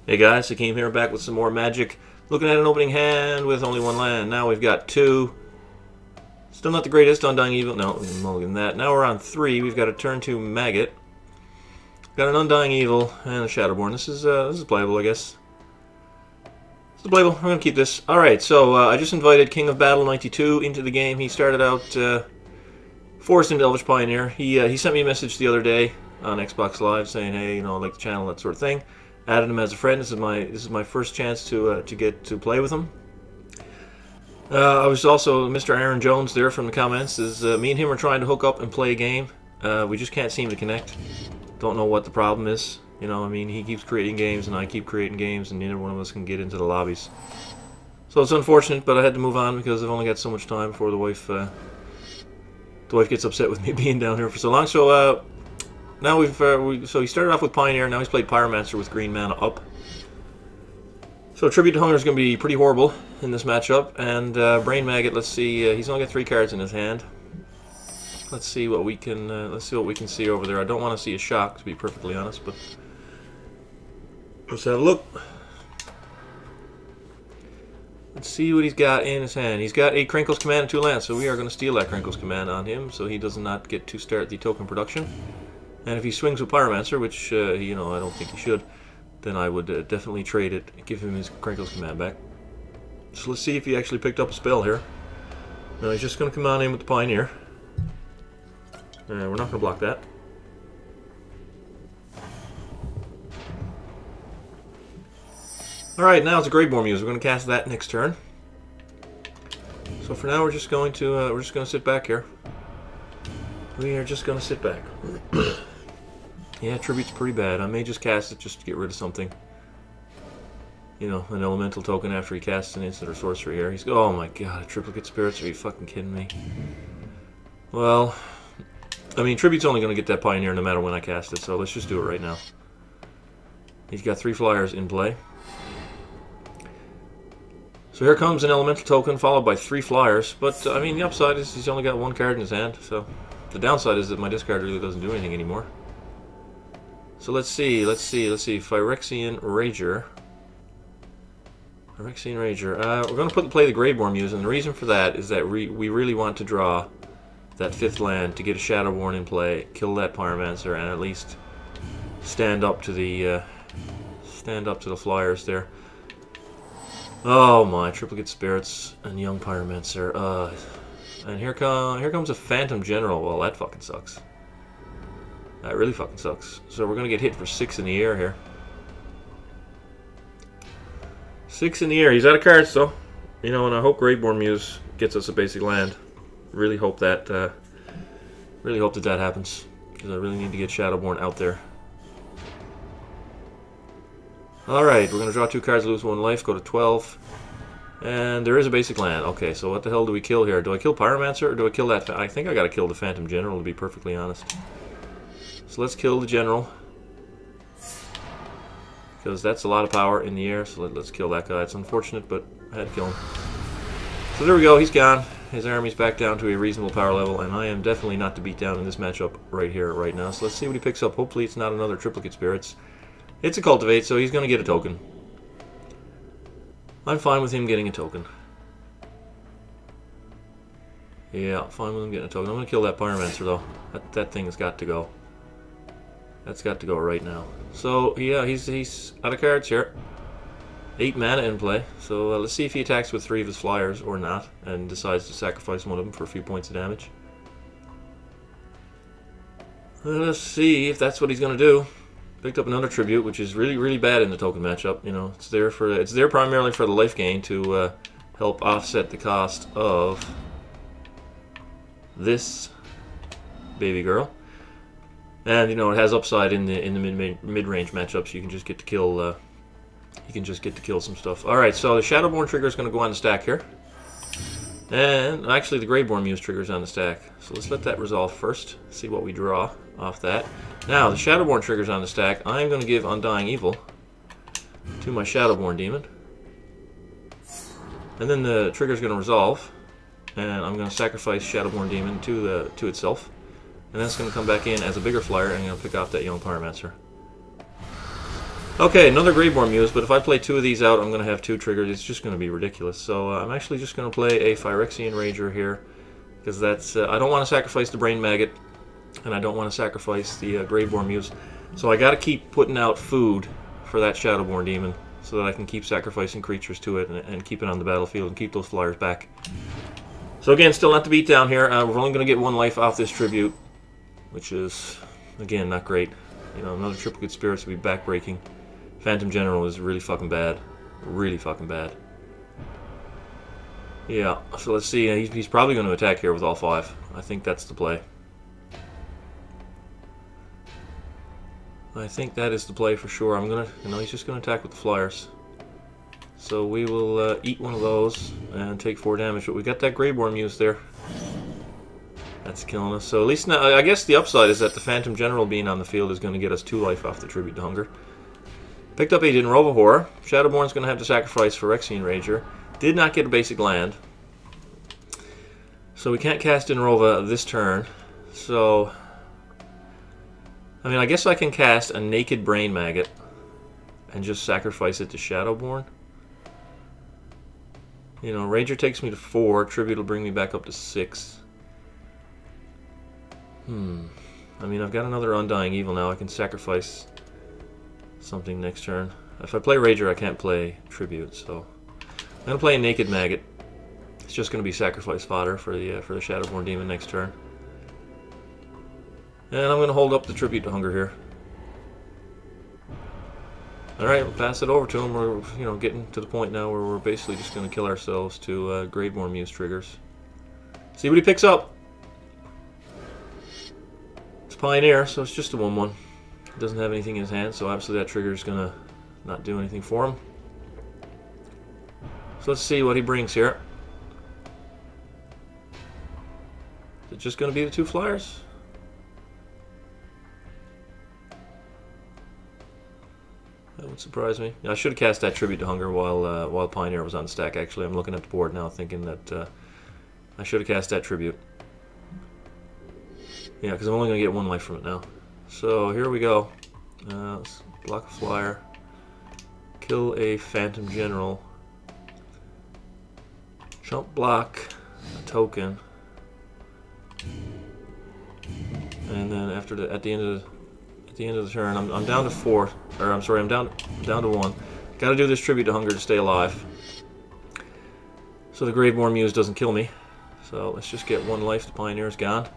Hey guys, Hakeem here, back with some more magic. Looking at an opening hand with only one land. Now we've got two. Still not the greatest. Undying Evil. No, we can mulligan that. Now we're on three. We've got a turn 2 Maggot. Got an Undying Evil and a Shadowborn. This is playable, I guess. This is playable. I'm gonna keep this. All right. So I just invited King of Battle 92 into the game. He started out forced into Elvish Pioneer. He sent me a message the other day on Xbox Live saying, hey, I like the channel, that sort of thing. Added him as a friend. This is my first chance to get to play with him. I was also Mr. Aaron Jones there from the comments. Me and him are trying to hook up and play a game. We just can't seem to connect. Don't know what the problem is. He keeps creating games and I keep creating games, and neither one of us can get into the lobbies. So it's unfortunate, but I had to move on because I've only got so much time before the wife gets upset with me being down here for so long. So now so he started off with Pioneer. Now he's played Pyromancer with green mana up. So Tribute to Hunger is going to be pretty horrible in this matchup. And Brain Maggot, let's see. He's only got 3 cards in his hand. Let's see what we can see over there. I don't want to see a shock, to be perfectly honest, but let's have a look. Let's see what he's got in his hand. He's got a Crinkle's Command and 2 lands, so we are going to steal that Crinkle's Command on him, so he does not get to start the token production. And if he swings with Pyromancer, which I don't think he should, then I would definitely trade it, give him his Crinkle's Command back. So let's see if he actually picked up a spell here. No, he's just going to come on in with the Pioneer. We're not going to block that. Alright, now it's a Graveborn Muse. We're going to cast that next turn. So for now we're just going to sit back here. We are just going to sit back. Yeah, Tribute's pretty bad. I may just cast it just to get rid of something. An elemental token after he casts an instant or sorcery here. Oh my god, Triplicate Spirits, are you fucking kidding me? Well, Tribute's only going to get that Pioneer no matter when I cast it, so let's just do it right now. He's got 3 flyers in play. So here comes an elemental token followed by 3 flyers, but the upside is he's only got 1 card in his hand, so the downside is that my discard really doesn't do anything anymore. So let's see. Phyrexian Rager. We're going to play the Graveborn Muse, and the reason for that is that we really want to draw that 5th land to get a Shadowborn in play, kill that Pyromancer, and at least stand up to the flyers there. Oh my, Triplicate Spirits and Young Pyromancer. And here comes a Phantom General. Well, that fucking sucks. That really fucking sucks. So we're gonna get hit for 6 in the air here. 6 in the air. He's out of cards though. And I hope Graveborn Muse gets us a basic land. Really hope that that happens, because I really need to get Shadowborn out there. Alright, we're going to draw 2 cards, lose 1 life, go to 12. And there is a basic land. Okay, so what the hell do we kill here? Do I kill Pyromancer or do I kill that? I think I got to kill the Phantom General, to be perfectly honest. So let's kill the General, because that's a lot of power in the air, so let's kill that guy. It's unfortunate, but I had to kill him. So there we go, he's gone. His army's back down to a reasonable power level, and I am definitely not to beat down in this matchup right here, right now. So let's see what he picks up. Hopefully it's not another Triplicate Spirits. It's a Cultivate, so he's going to get a token. I'm fine with him getting a token. Yeah, fine with him getting a token. I'm going to kill that Pyromancer, though. That thing has got to go. That's got to go right now. So, yeah, he's out of cards here. 8 mana in play. So let's see if he attacks with 3 of his flyers or not, and decides to sacrifice one of them for a few points of damage. Let's see if that's what he's going to do. Picked up another Tribute, which is really, really bad in the token matchup. It's there primarily for the life gain to help offset the cost of this baby girl. And it has upside in the mid-range matchups. You can just get to kill. Some stuff. All right, so the Shadowborn trigger is going to go on the stack here, and actually the Graveborn Muse trigger is on the stack. So let's let that resolve first. See what we draw off that. Now the Shadowborn trigger is on the stack. I'm going to give Undying Evil to my Shadowborn demon, and then the trigger is going to resolve, and I'm going to sacrifice Shadowborn demon to itself. And that's going to come back in as a bigger flyer, and I'm going to pick off that Young Pyromancer. Okay, another Graveborn Muse, but if I play 2 of these out, I'm going to have 2 triggered. It's just going to be ridiculous. So I'm actually just going to play a Phyrexian Rager here, because that's I don't want to sacrifice the Brain Maggot, and I don't want to sacrifice the Graveborn Muse. So I got to keep putting out food for that Shadowborn Demon, so that I can keep sacrificing creatures to it and keep it on the battlefield and keep those flyers back. So again, still not the beat down here. We're only going to get 1 life off this tribute, which is, again, not great. You know, another Triplicate Spirits would be backbreaking. Phantom General is really fucking bad. Really fucking bad. Yeah, so let's see. He's probably going to attack here with all 5. I think that's the play. I think that is the play for sure. I'm gonna, he's just gonna attack with the flyers. So we will eat one of those and take 4 damage. But we got that Graveborn Muse there. That's killing us. So at least now, I guess the upside is that the Phantom General being on the field is going to get us 2 life off the Tribute to Hunger. Picked up a Dinrova Horror. Shadowborn's going to have to sacrifice Phyrexian Rager. Did not get a basic land. So we can't cast Dinrova this turn. So, I mean, I guess I can cast a Naked Brain Maggot and just sacrifice it to Shadowborn. You know, Rager takes me to 4. Tribute will bring me back up to 6. I mean, I've got another Undying Evil now. I can sacrifice something next turn. If I play Rager, I can't play Tribute, so I'm going to play a Naked Maggot. It's just going to be sacrifice fodder for the Shadowborn Demon next turn. And I'm going to hold up the Tribute to Hunger here. Alright, we'll pass it over to him. We're getting to the point now where we're basically just going to kill ourselves to Graveborn Muse triggers. See what he picks up. It's Pioneer, so it's just a 1/1. Doesn't have anything in his hand, so obviously that trigger is going to not do anything for him. So let's see what he brings here. Is it just going to be the 2 flyers? That would surprise me. I should have cast that Tribute to Hunger while Pioneer was on stack. Actually, I'm looking at the board now, thinking that I should have cast that Tribute. Yeah, because I'm only going to get 1 life from it now. So here we go. Let's block a flyer, kill a Phantom General, jump block a token, and then at the end of the turn, I'm down to 4. Or I'm sorry, I'm down to 1. Got to do this Tribute to Hunger to stay alive, so the Graveborn Muse doesn't kill me. So let's just get 1 life. The Pioneer's gone.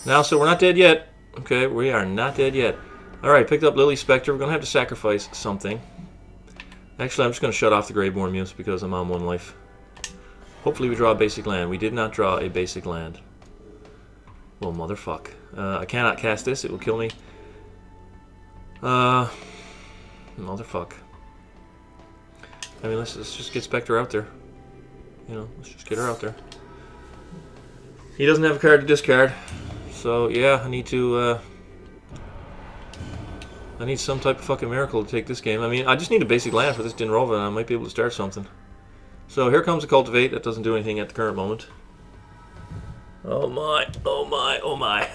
Now, so we're not dead yet. Okay, we are not dead yet. Alright, picked up Lily Spectre. We're going to have to sacrifice something. Actually, I'm just going to shut off the Graveborn Muse because I'm on 1 life. Hopefully we draw a basic land. We did not draw a basic land. Well, motherfuck. I cannot cast this. It will kill me. Motherfuck. I mean, let's just get Spectre out there. Let's just get her out there. He doesn't have a card to discard. So yeah, I need some type of fucking miracle to take this game. I mean, I just need a basic land for this Dinrova, and I might be able to start something. So here comes a Cultivate. That doesn't do anything at the current moment. Oh my, oh my, oh my.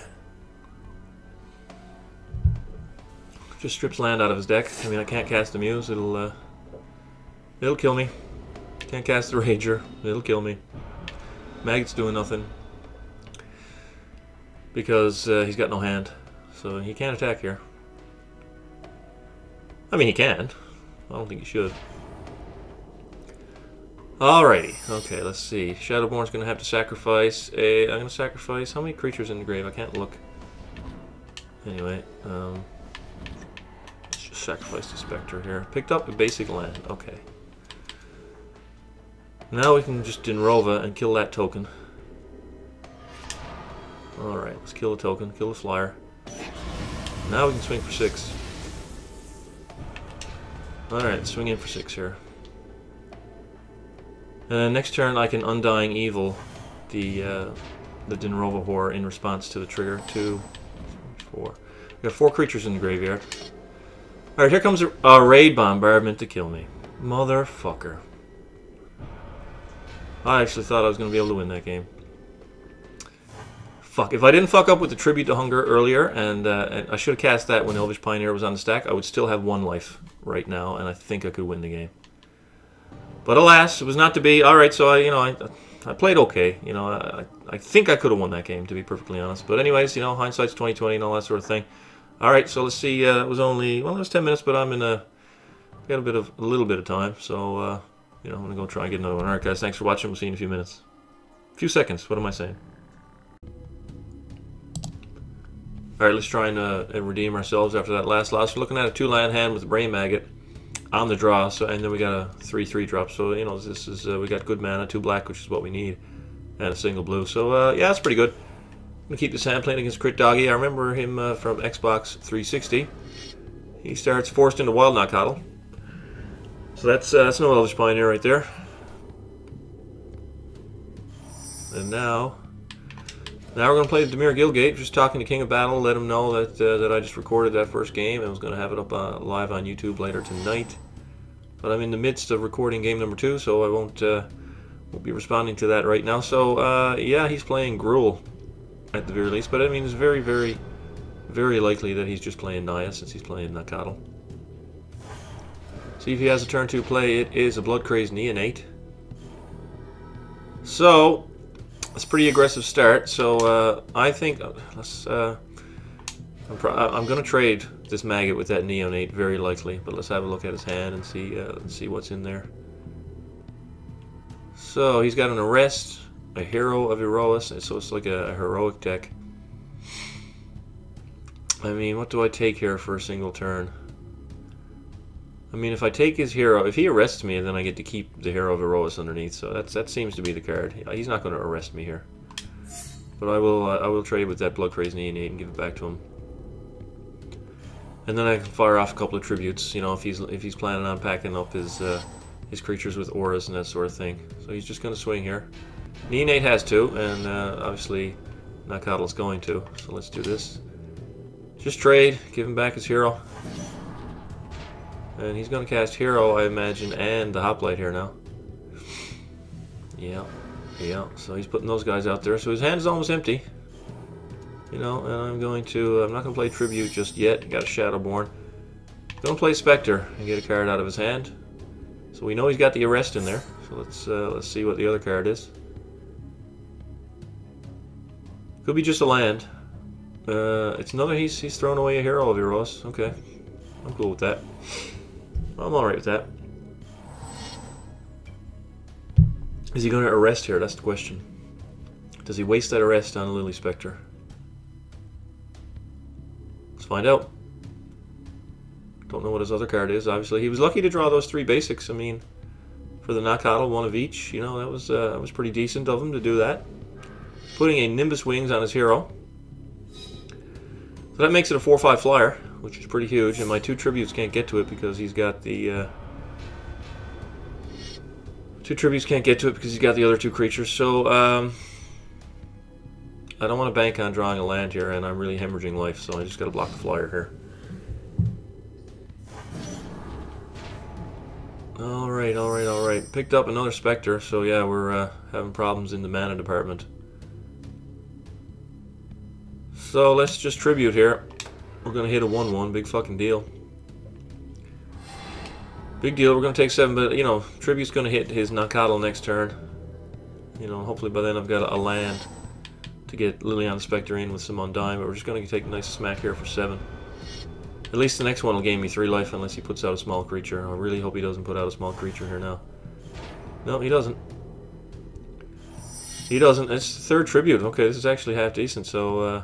Just strips land out of his deck. I mean, I can't cast the Muse. It'll kill me. Can't cast the Rager. It'll kill me. Maggot's doing nothing. Because he's got no hand. So he can't attack here. I mean, he can. I don't think he should. Alrighty. Okay, let's see. Shadowborn's going to have to sacrifice a... I'm going to sacrifice... How many creatures in the grave? I can't look. Anyway, let's just sacrifice the Spectre here. Picked up a basic land. Okay. Now we can just Dinrova and kill that token. Alright, let's kill the token, kill the flyer. Now we can swing for 6. Alright, swing in for 6 here. And then next turn I can Undying Evil the Dinrova Horror in response to the trigger. 2, 4. We got 4 creatures in the graveyard. Alright, here comes a Raid Bombardment to kill me. Motherfucker. I actually thought I was going to be able to win that game. Fuck, if I didn't fuck up with the Tribute to Hunger earlier, and I should have cast that when Elvish Pioneer was on the stack, I would still have 1 life right now, and I think I could win the game. But alas, it was not to be. Alright, so I played okay. I think I could have won that game, to be perfectly honest. But anyways, hindsight's 20/20 and all that sort of thing. Alright, so let's see, it was only, well, it was 10 minutes, but I'm in got a little bit of time, so, I'm gonna go try and get another one. Alright guys, thanks for watching, we'll see you in a few minutes. A few seconds, what am I saying? Alright, let's try and redeem ourselves after that last loss. We're looking at a 2-land hand with a Brain Maggot on the draw, so and then we got a 3/3 drop, so, this is, we got good mana, 2 black, which is what we need, and a single blue, so, yeah, that's pretty good. I'm gonna keep this hand playing against Crit Doggy. I remember him from Xbox 360. He starts forced into Wild Knockoutl. So that's no Elvish Pioneer right there. And now we're gonna play the Dimir Guildgate. Just talking to King of Battle, let him know that I just recorded that first game and was gonna have it up live on YouTube later tonight. But I'm in the midst of recording game number 2, so I won't be responding to that right now. So yeah, he's playing Gruul at the very least, but I mean it's very, very, very likely that he's just playing Naya since he's playing Knockoutl. See if he has a turn 2 play. It is a Blood Crazed Neonate. So it's a pretty aggressive start. So I think I'm going to trade this Maggot with that Neonate very likely. But let's have a look at his hand and see what's in there. So he's got an Arrest, a Hero of Iroas, so it's like a heroic deck. I mean, what do I take here for a single turn? I mean, if I take his hero, if he arrests me, then I get to keep the Hero of Iroas underneath. So that seems to be the card. He's not going to arrest me here, but I will trade with that Blood Crazed Neonate and give it back to him. And then I can fire off a couple of tributes. If he's planning on packing up his creatures with auras and that sort of thing. So he's just going to swing here. Neonate has 2, and obviously Knockoutl is going to. So let's do this. Just trade, give him back his hero. And he's going to cast Hero, I imagine, and the Hoplite here now. Yeah. So he's putting those guys out there. So his hand is almost empty. And I'm not going to play Tribute just yet. Got a Shadowborn. Going to play Spectre and get a card out of his hand. So we know he's got the Arrest in there. So let's see what the other card is. Could be just a land. It's another. He's thrown away a Hero of Iroas. Okay, I'm cool with that. I'm alright with that. Is he going to arrest here? That's the question. Does he waste that arrest on a Lily Spectre? Let's find out. Don't know what his other card is. Obviously, he was lucky to draw those 3 basics. I mean, for the Knockoutl, 1 of each. That was pretty decent of him to do that. Putting a Nimbus Wings on his hero. So that makes it a 4/5 flyer, which is pretty huge, and my 2 tributes can't get to it because he's got the 2 tributes can't get to it because he's got the other 2 creatures. So I don't want to bank on drawing a land here, and I'm really hemorrhaging life, so I just got to block the flyer here. Alright. Picked up another Spectre, so yeah, we're having problems in the mana department. So let's just tribute here. We're going to hit a 1/1, big fucking deal. Big deal, we're going to take 7, but, tribute's going to hit his Knockoutl next turn. Hopefully by then I've got a land to get Liliana Spectre in with some Undying, but we're just going to take a nice smack here for 7. At least the next one will gain me 3 life unless he puts out a small creature. I really hope he doesn't put out a small creature here now. No, he doesn't. He doesn't. It's the 3rd tribute. Okay, this is actually half decent, so,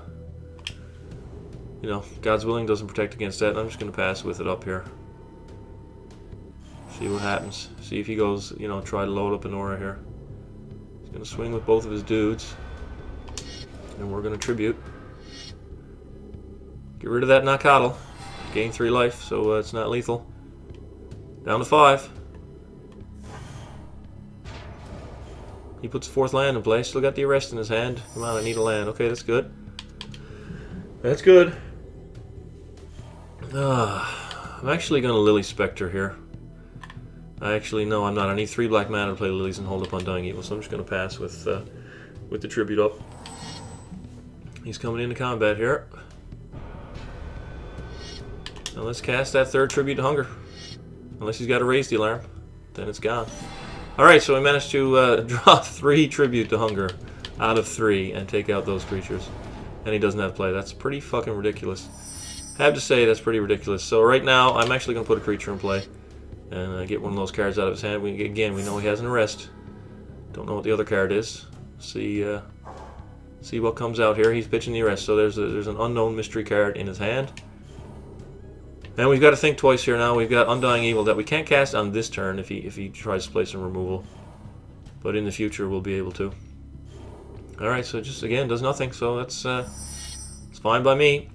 God's willing doesn't protect against that. I'm just going to pass with it up here. See what happens. See if he goes, try to load up an aura here. He's going to swing with both of his dudes. And we're going to tribute. Get rid of that Knockoutl. Gain 3 life, so it's not lethal. Down to 5. He puts the 4th land in play. Still got the Arrest in his hand. Come on, I need a land. Okay, that's good. That's good. I'm actually going to Lily Spectre here. No, I'm not. I need 3 black mana to play Lilies and hold up Undying Evil, so I'm just going to pass with the tribute up. He's coming into combat here. Now let's cast that third tribute to hunger. Unless he's got to raise the alarm, then it's gone. Alright, so we managed to draw 3 tribute to hunger out of 3 and take out those creatures. And he doesn't have play. That's pretty fucking ridiculous. I have to say, that's pretty ridiculous. So right now, I'm actually going to put a creature in play. And get one of those cards out of his hand. Again, we know he has an arrest. Don't know what the other card is. See what comes out here. He's pitching the arrest. So there's an unknown mystery card in his hand. And we've got to think twice here now. We've got Undying Evil that we can't cast on this turn if he tries to play some removal. But in the future, we'll be able to. Alright, so just, again, does nothing. So that's it's fine by me.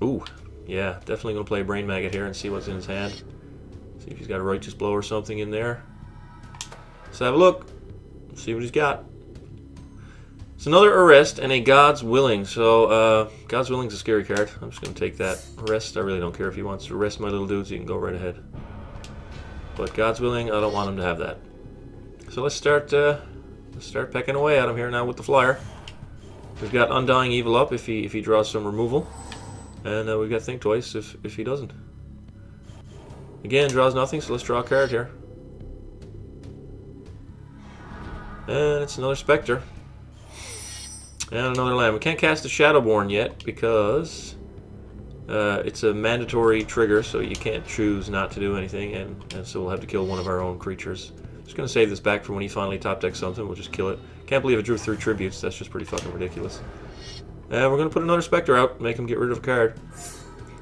Ooh, yeah, definitely going to play a Brain Maggot here and see what's in his hand. See if he's got a Righteous Blow or something in there. Let's have a look. See what he's got. It's another Arrest and a God's Willing. So, God's Willing's a scary card. I'm just going to take that. Arrest, I really don't care if he wants to arrest my little dudes. He can go right ahead. But God's Willing, I don't want him to have that. So let's start pecking away at him here now with the flyer. We've got Undying Evil up if he draws some removal. And we've got Think Twice if he doesn't. Again, draws nothing, so let's draw a card here. And it's another Spectre. And another land. We can't cast the Shadowborn yet because it's a mandatory trigger, so you can't choose not to do anything, and so we'll have to kill one of our own creatures. Just going to save this back for when he finally top decks something. We'll just kill it. Can't believe it drew 3 tributes. That's just pretty fucking ridiculous. And we're going to put another Spectre out, make him get rid of a card.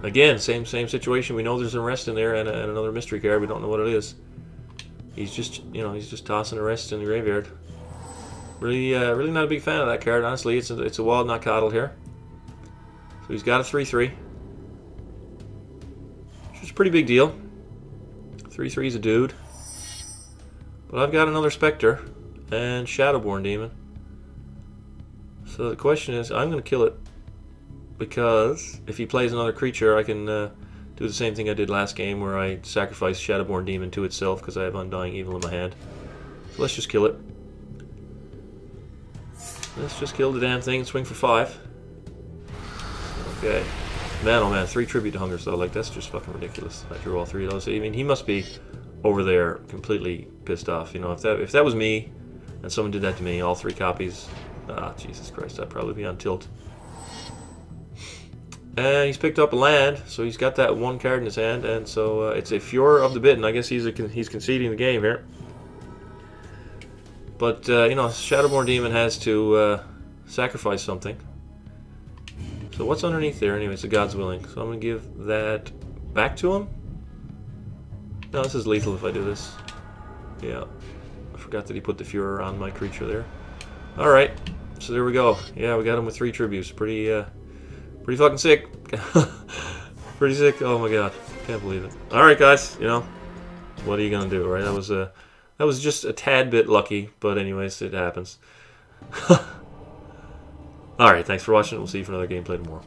Again, same situation. We know there's an Arrest in there and another mystery card. We don't know what it is. He's just, he's just tossing Arrest in the graveyard. Really not a big fan of that card, honestly. It's a Wild Not Coddled here. So he's got a 3/3. Which is a pretty big deal. 3/3 is a dude. But I've got another Spectre and Shadowborn Demon. So the question is, I'm going to kill it. Because if he plays another creature, I can do the same thing I did last game where I sacrifice Shadowborn Demon to itself because I have Undying Evil in my hand. So let's just kill it. Let's just kill the damn thing and swing for 5. Okay. Man, oh man, 3 tribute to hunger, so like that's just fucking ridiculous. I drew all 3 of those. I mean, he must be over there completely pissed off. If that was me and someone did that to me, all 3 copies, Jesus Christ, I'd probably be on tilt. And he's picked up a land, so he's got that 1 card in his hand, and so it's a Furor of the Bitten. I guess he's conceding the game here. But, Shadowborn Demon has to sacrifice something. So what's underneath there? Anyway, it's a God's Willing. So I'm going to give that back to him. No, this is lethal if I do this. Yeah. I forgot that he put the Furor on my creature there. Alright. So there we go. Yeah, we got him with 3 tributes. Pretty fucking sick. Pretty sick. Oh my god. Can't believe it. Alright, guys. What are you going to do, right? That was just a tad bit lucky, but anyways, it happens. Alright, thanks for watching. We'll see you for another gameplay tomorrow.